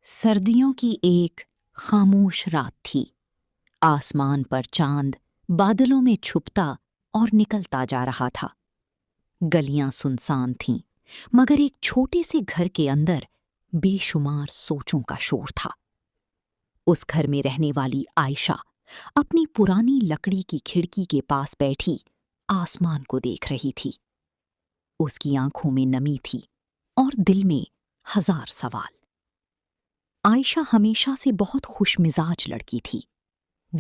سردیوں کی ایک خاموش رات تھی۔ آسمان پر چاند بادلوں میں چھپتا اور نکلتا جا رہا تھا۔ گلیاں سنسان تھیں، مگر ایک چھوٹے سے گھر کے اندر بے شمار سوچوں کا شور تھا۔ اس گھر میں رہنے والی عائشہ اپنی پرانی لکڑی کی کھڑکی کے پاس بیٹھی آسمان کو دیکھ رہی تھی۔ اس کی آنکھوں میں نمی تھی اور دل میں ہزار سوال۔ عائشہ ہمیشہ سے بہت خوش مزاج لڑکی تھی۔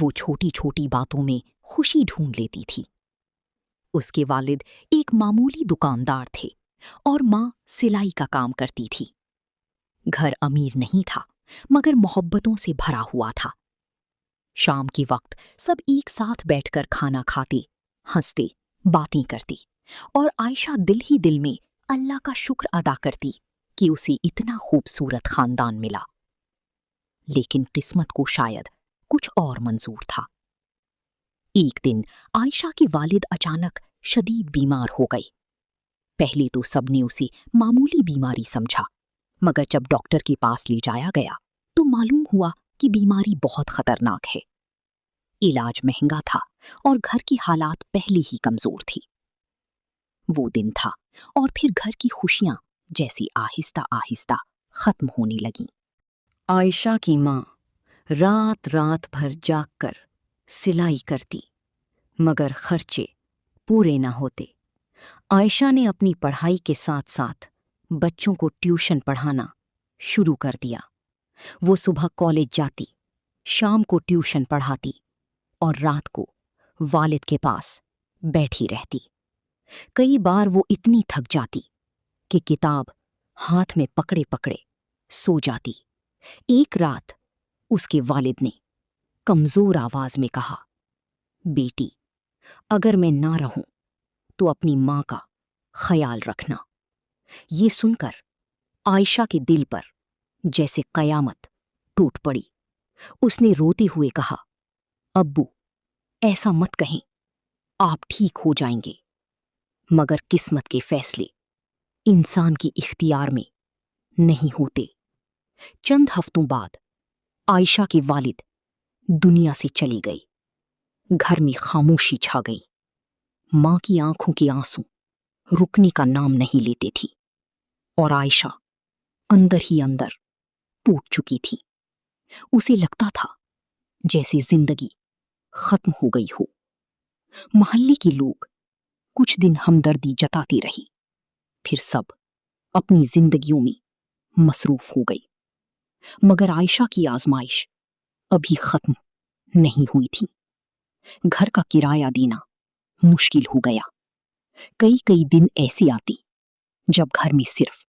وہ چھوٹی چھوٹی باتوں میں خوشی ڈھونڈ لیتی تھی۔ اس کے والد ایک معمولی دکاندار تھے اور ماں سلائی کا کام کرتی تھی۔ گھر امیر نہیں تھا، مگر محبتوں سے بھرا ہوا تھا۔ شام کے وقت سب ایک ساتھ بیٹھ کر کھانا کھاتے، ہنستے، باتیں کرتی اور عائشہ دل ہی دل میں اللہ کا شکر ادا کرتی کہ اسے اتنا خوبصورت خاندان ملا۔ لیکن قسمت کو شاید کچھ اور منظور تھا۔ ایک دن عائشہ کے والد اچانک شدید بیمار ہو گئے۔ پہلے تو سب نے اسے معمولی بیماری سمجھا، مگر جب ڈاکٹر کے پاس لے جایا گیا تو معلوم ہوا کہ بیماری بہت خطرناک ہے۔ علاج مہنگا تھا اور گھر کی حالات پہلے ہی کمزور تھی۔ وہ دن تھا اور پھر گھر کی خوشیاں جیسی آہستہ آہستہ ختم ہونے لگیں۔ عائشہ کی ماں رات رات بھر جاگ کر سلائی کرتی، مگر خرچے پورے نہ ہوتے۔ عائشہ نے اپنی پڑھائی کے ساتھ ساتھ بچوں کو ٹیوشن پڑھانا شروع کر دیا۔ وہ صبح کالج جاتی، شام کو ٹیوشن پڑھاتی اور رات کو والد کے پاس بیٹھی رہتی۔ کئی بار وہ اتنی تھک جاتی کہ کتاب ہاتھ میں پکڑے پکڑے سو جاتی۔ ایک رات اس کے والد نے کمزور آواز میں کہا، بیٹی، اگر میں نہ رہوں تو اپنی ماں کا خیال رکھنا۔ یہ سن کر عائشہ کے دل پر جیسے قیامت ٹوٹ پڑی۔ اس نے روتے ہوئے کہا، ابو، ایسا مت کہیں، آپ ٹھیک ہو جائیں گے۔ مگر قسمت کے فیصلے انسان کی اختیار میں نہیں ہوتے۔ چند ہفتوں بعد عائشہ کے والد دنیا سے چلے گئے۔ گھر میں خاموشی چھا گئی۔ ماں کی آنکھوں کے آنسو رکنے کا نام نہیں لیتے تھی اور عائشہ اندر ہی اندر ٹوٹ چکی تھی۔ اسے لگتا تھا جیسے زندگی ختم ہو گئی ہو۔ محلے کے لوگ کچھ دن ہمدردی جتاتے رہے، پھر سب اپنی زندگیوں میں مصروف ہو گئے۔ مگر عائشہ کی آزمائش ابھی ختم نہیں ہوئی تھی۔ گھر کا کرایہ دینا مشکل ہو گیا۔ کئی دن ایسے آتے جب گھر میں صرف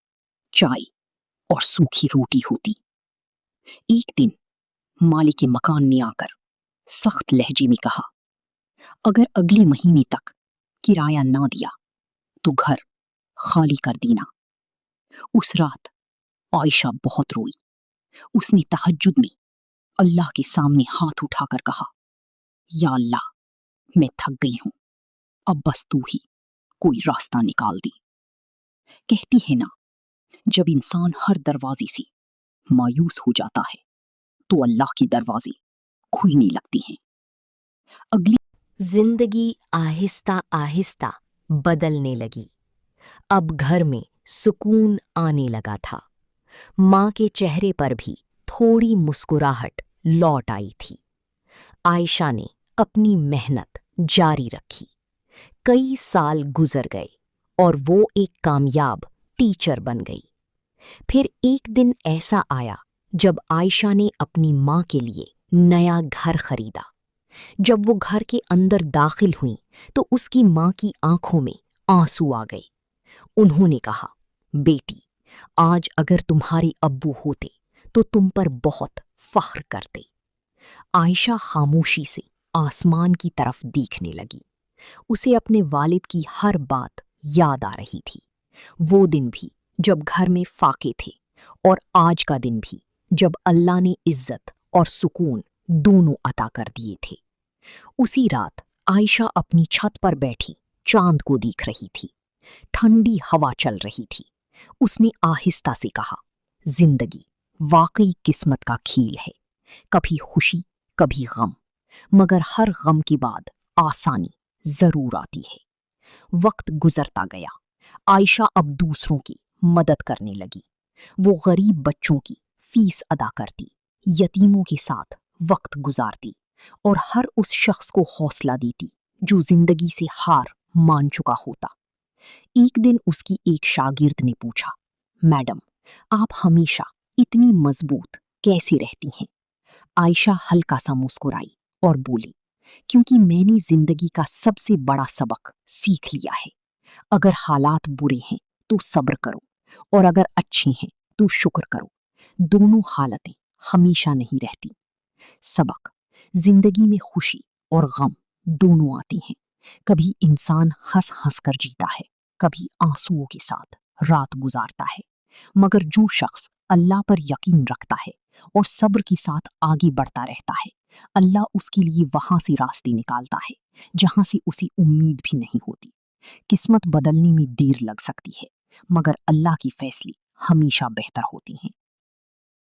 چائے اور سوکھی روٹی ہوتی۔ ایک دن مالک مکان نے آ کر سخت لہجے میں کہا، اگر اگلے مہینے تک کرایہ نہ دیا تو گھر خالی کر دینا۔ اس رات عائشہ بہت روئی۔ اس نے تہجد میں اللہ کے سامنے ہاتھ اٹھا کر کہا، یا اللہ، میں تھک گئی ہوں، اب بس تو ہی کوئی راستہ نکال دی۔ کہتی ہے نا، جب انسان ہر دروازے سے مایوس ہو جاتا ہے تو اللہ کے دروازے کھلنے لگتے ہیں۔ اگلی زندگی آہستہ آہستہ بدلنے لگی۔ اب گھر میں سکون آنے لگا تھا۔ ماں کے چہرے پر بھی تھوڑی مسکراہٹ لوٹ آئی تھی۔ عائشہ نے اپنی محنت جاری رکھی۔ کئی سال گزر گئے اور وہ ایک کامیاب ٹیچر بن گئی۔ پھر ایک دن ایسا آیا جب عائشہ نے اپنی ماں کے لیے نیا گھر خریدا۔ جب وہ گھر کے اندر داخل ہوئیں تو اس کی ماں کی آنکھوں میں آنسو آ گئے۔ انہوں نے کہا، بیٹی، آج اگر تمہارے ابو ہوتے تو تم پر بہت فخر کرتے۔ عائشہ خاموشی سے آسمان کی طرف دیکھنے لگی۔ اسے اپنے والد کی ہر بات یاد آ رہی تھی۔ وہ دن بھی جب گھر میں فاقے تھے اور آج کا دن بھی جب اللہ نے عزت اور سکون دونوں عطا کر دیے تھے۔ اسی رات عائشہ اپنی چھت پر بیٹھی چاند کو دیکھ رہی تھی۔ ٹھنڈی ہوا چل رہی تھی۔ اس نے آہستہ سے کہا، زندگی واقعی قسمت کا کھیل ہے، کبھی خوشی کبھی غم، مگر ہر غم کے بعد آسانی ضرور آتی ہے۔ وقت گزرتا گیا، عائشہ اب دوسروں کی مدد کرنے لگی۔ وہ غریب بچوں کی فیس ادا کرتی، یتیموں کے ساتھ وقت گزارتی اور ہر اس شخص کو حوصلہ دیتی جو زندگی سے ہار مان چکا ہوتا۔ ایک دن اس کی ایک شاگرد نے پوچھا، میڈم، آپ ہمیشہ اتنی مضبوط کیسے رہتی ہیں؟ عائشہ ہلکا سا مسکرائی اور بولی، کیونکہ میں نے زندگی کا سب سے بڑا سبق سیکھ لیا ہے۔ اگر حالات برے ہیں تو صبر کرو، اور اگر اچھے ہیں تو شکر کرو۔ دونوں حالتیں ہمیشہ نہیں رہتی۔ سبق: زندگی میں خوشی اور غم دونوں آتی ہیں۔ کبھی انسان ہنس ہنس کر جیتا ہے، کبھی آنسوؤں کے ساتھ رات گزارتا ہے، مگر جو شخص اللہ پر یقین رکھتا ہے اور صبر کے ساتھ آگے بڑھتا رہتا ہے، اللہ اس کے لیے وہاں سے راستے نکالتا ہے جہاں سے اسے امید بھی نہیں ہوتی۔ قسمت بدلنے میں دیر لگ سکتی ہے، مگر اللہ کے فیصلے ہمیشہ بہتر ہوتے ہیں۔